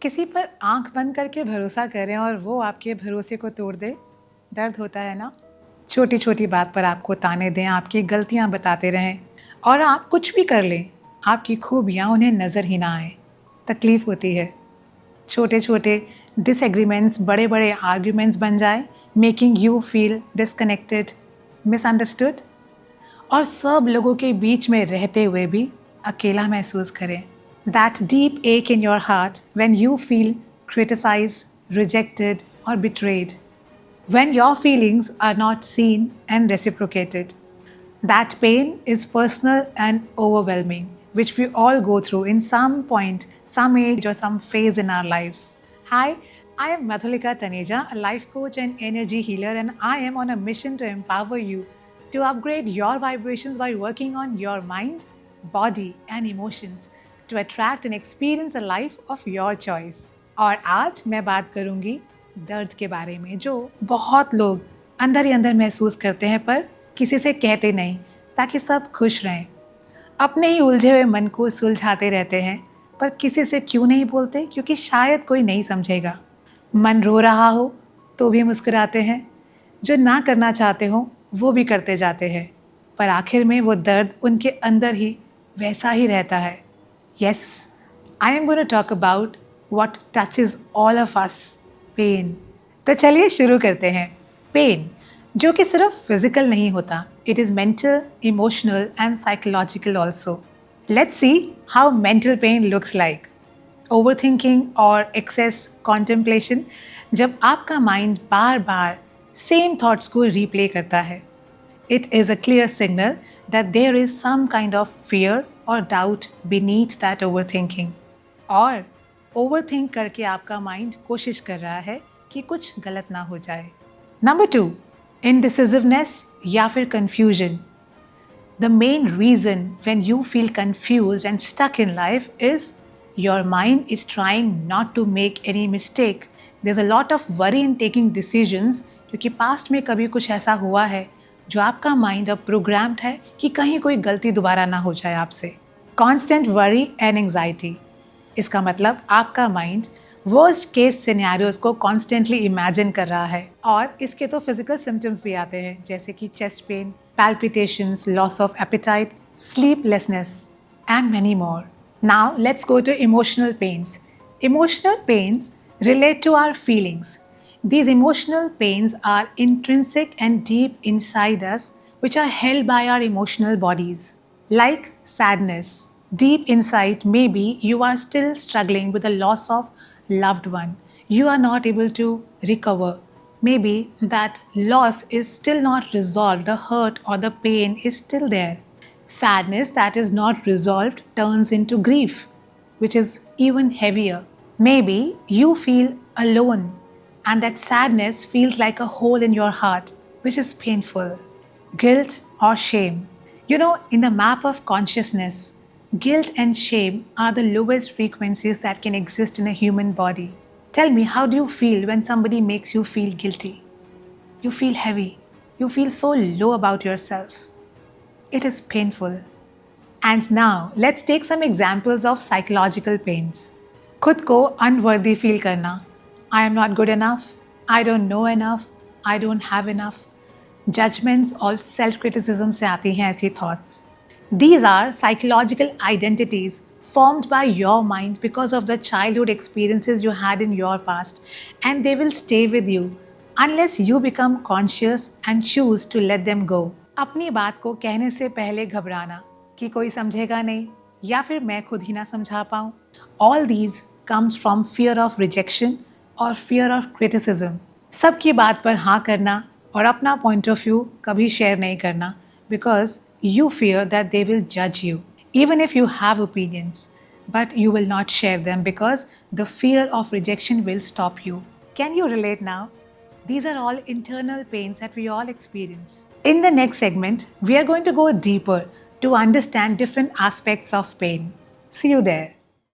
किसी पर आंख बंद करके भरोसा करें और वो आपके भरोसे को तोड़ दे, दर्द होता है ना। छोटी छोटी बात पर आपको ताने दें, आपकी गलतियां बताते रहें और आप कुछ भी कर लें, आपकी खूबियां उन्हें नज़र ही ना आए, तकलीफ होती है। छोटे छोटे डिसएग्रीमेंट्स बड़े बड़े आर्ग्यूमेंट्स बन जाए, making you feel disconnected, misunderstood, और सब लोगों के बीच में रहते हुए भी अकेला महसूस करें। That deep ache in your heart when you feel criticized, rejected, or betrayed. When your feelings are not seen and reciprocated. That pain is personal and overwhelming, which we all go through in some point, some age, or some phase in our lives. Hi, I am Madhulika Taneja, a life coach and energy healer, and I am on a mission to empower you to upgrade your vibrations by working on your mind, body, and emotions to attract and experience a life of your choice. और आज मैं बात करूंगी दर्द के बारे में, जो बहुत लोग अंदर ही अंदर महसूस करते हैं पर किसी से कहते नहीं, ताकि सब खुश रहें। अपने ही उलझे हुए मन को सुलझाते रहते हैं, पर किसी से क्यों नहीं बोलते? क्योंकि शायद कोई नहीं समझेगा। मन रो रहा हो तो भी मुस्कुराते हैं, जो ना करना चाहते हो वो भी करते जाते हैं, पर आखिर में वो दर्द उनके अंदर ही वैसा ही रहता है। Yes, I am going to talk about what touches all of us, pain. तो चलिए शुरू करते हैं। पेन, जो कि सिर्फ फिजिकल नहीं होता, it is mental, emotional and psychological also. Let's see how mental pen looks like. Over thinking और एक्सेस कॉन्टेम्पलेशन, जब आपका माइंड बार बार सेम थॉट्स को रिप्ले करता है। It is a clear signal that there is some kind of fear or doubt beneath that overthinking. और overthink करके आपका mind कोशिश कर रहा है कि कुछ गलत ना हो जाए। नंबर 2, indecisiveness या फिर confusion. The main reason when you feel confused and stuck in life is your mind is trying not to make any mistake. There's a lot of worry in taking decisions, क्योंकि past में कभी कुछ ऐसा हुआ है जो आपका mind अब प्रोग्राम्ड है कि कहीं कोई गलती दोबारा ना हो जाए आपसे। कॉन्स्टेंट वरी एंड एंग्जाइटी, इसका मतलब आपका माइंड वर्स्ट केस सिनेरियोज को कॉन्स्टेंटली इमेजिन कर रहा है। और इसके तो फिजिकल सिम्टम्स भी आते हैं, जैसे कि chest pain, palpitations, loss of appetite, sleeplessness and many more. Now let's go to emotional pains. Emotional pains relate to our feelings. These emotional pains are intrinsic and deep inside us, which are held by our emotional bodies. Like sadness. Deep inside, maybe you are still struggling with the loss of loved one. You are not able to recover. Maybe that loss is still not resolved. The hurt or the pain is still there. Sadness that is not resolved turns into grief, which is even heavier. Maybe you feel alone, and that sadness feels like a hole in your heart, which is painful. Guilt or shame. You know, in the map of consciousness, guilt and shame are the lowest frequencies that can exist in a human body. Tell me, how do you feel when somebody makes you feel guilty? You feel heavy. You feel so low about yourself. It is painful. And now, let's take some examples of psychological pains. खुद को unworthy feel करना, I am not good enough, I don't know enough, I don't have enough. Judgements और self criticism से आती हैं ऐसी thoughts. These are psychological identities formed by your mind because of the childhood experiences you had in your past, and they will stay with you unless you become conscious and choose to let them go. अपनी बात को कहने से पहले घबराना कि कोई समझेगा नहीं या फिर मैं खुद ही ना समझा पाऊँ। All these comes from fear of rejection or fear of criticism. सबकी बात पर हाँ करना और अपना point of view कभी share नहीं करना, because you fear that they will judge you. Even if you have opinions, but you will not share them because the fear of rejection will stop you. Can you relate now? These are all internal pains that we all experience. In the next segment, we are going to go deeper to understand different aspects of pain. See you there.